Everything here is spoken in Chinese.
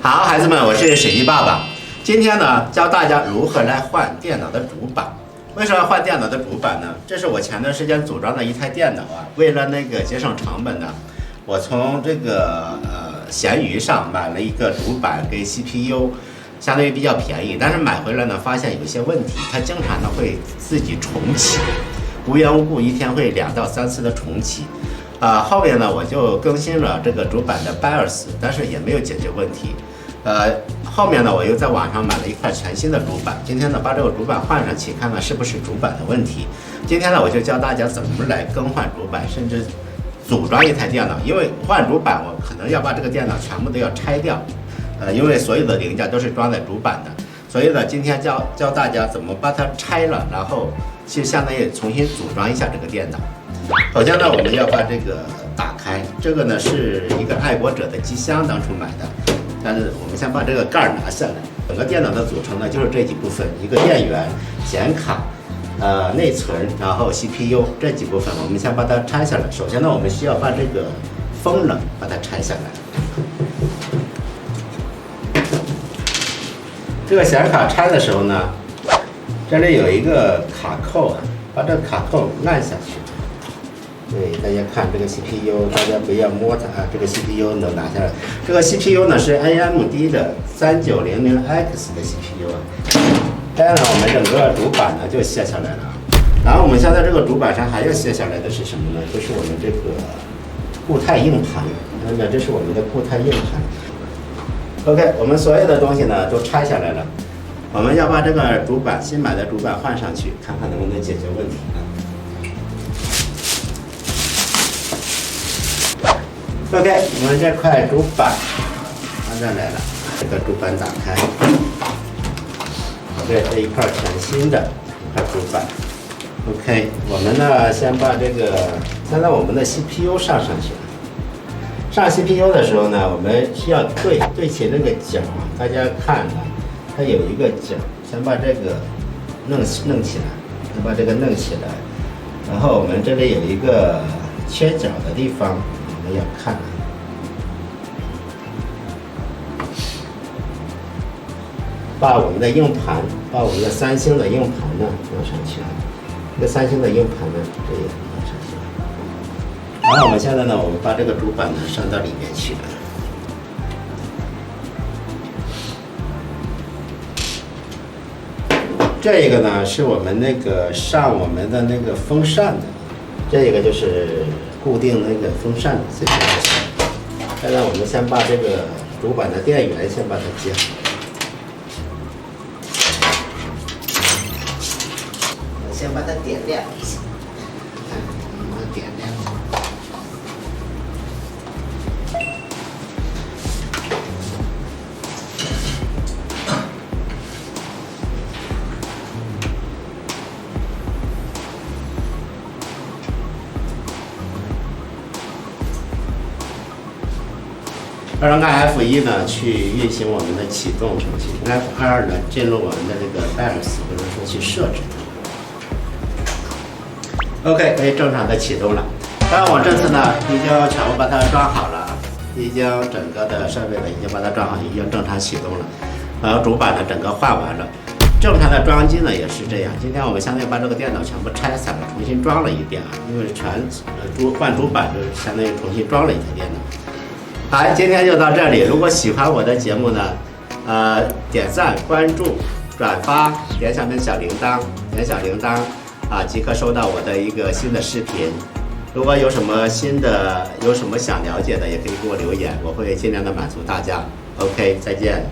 好，孩子们，我是水滴爸爸。今天呢，教大家如何来换电脑的主板。为什么要换电脑的主板呢？这是我前段时间组装的一台电脑啊。为了节省成本呢，我从闲鱼上买了一个主板跟 CPU， 相对于比较便宜。但是买回来呢，发现有些问题，它经常呢会自己重启，无缘无故一天会2到3次的重启。后面呢我就更新了这个主板的 BIOS， 但是也没有解决问题。后面呢，我又在网上买了一块全新的主板。今天呢，把这个主板换上去，看看是不是主板的问题。今天呢，我就教大家怎么来更换主板，甚至组装一台电脑。因为换主板，我可能要把这个电脑全部都要拆掉，因为所有的零件都是装在主板的。所以呢，今天教大家怎么把它拆了，然后去相当于重新组装一下这个电脑。首先呢，我们要把这个打开。这个呢是一个爱国者的机箱，当初买的。但是我们先把这个盖儿拿下来。整个电脑的组成呢，就是这几部分：一个电源、显卡、内存，然后 CPU 这几部分。我们先把它拆下来。首先呢，我们需要把这个风冷把它拆下来。这个显卡拆的时候呢，这里有一个卡扣啊，把这个卡扣按下去。对，大家看这个 CPU， 大家不要摸它啊。这个 CPU 能拿下来。这个 CPU 呢是 AMD 的3900X 的 CPU 啊。这样呢，我们整个主板呢就卸下来了。然后我们现在这个主板上还要卸下来的是什么呢？就是我们这个固态硬盘。这是我们的固态硬盘。OK， 我们所有的东西呢都拆下来了。我们要把这个主板新买的主板换上去，看看能不能解决问题啊。OK， 我们这块主板放上来了，这个主板打开，这一块全新的一块主板。OK， 我们呢先把现在我们的 CPU 上去了。上 CPU 的时候呢，我们需要对齐那个角，大家看啊，它有一个角，先把这个弄起来，先把这个弄起来，然后我们这里有一个缺角的地方。我们要看，把我们的硬盘，把我们的三星的硬盘呢弄上去了。这个三星的硬盘呢，这也弄上去了。然后我们现在呢，我们把这个主板呢上到里面去了。这个呢是我们上我们的风扇的，这个就是固定风扇的这些东西。现在我们先把这个主板的电源先把它接好，我先把它点亮一下，把它点亮。让 F1 呢去运行我们的启动程序 ，F2 呢进入我们的BIOS， 或者说去设置它。OK， 可以正常的启动了。当然我这次呢已经全部把它装好了，已经整个的设备呢已经把它装好，已经正常启动了。然后主板呢整个换完了，正常的装机呢也是这样。今天我们相当于把这个电脑全部拆散了，重新装了一遍啊，因为换主板就相当于重新装了一台电脑。好，今天就到这里。如果喜欢我的节目呢，点赞、关注、转发，点响小铃铛，即可收到我的一个新的视频。如果有什么有什么想了解的，也可以给我留言，我会尽量的满足大家。OK， 再见。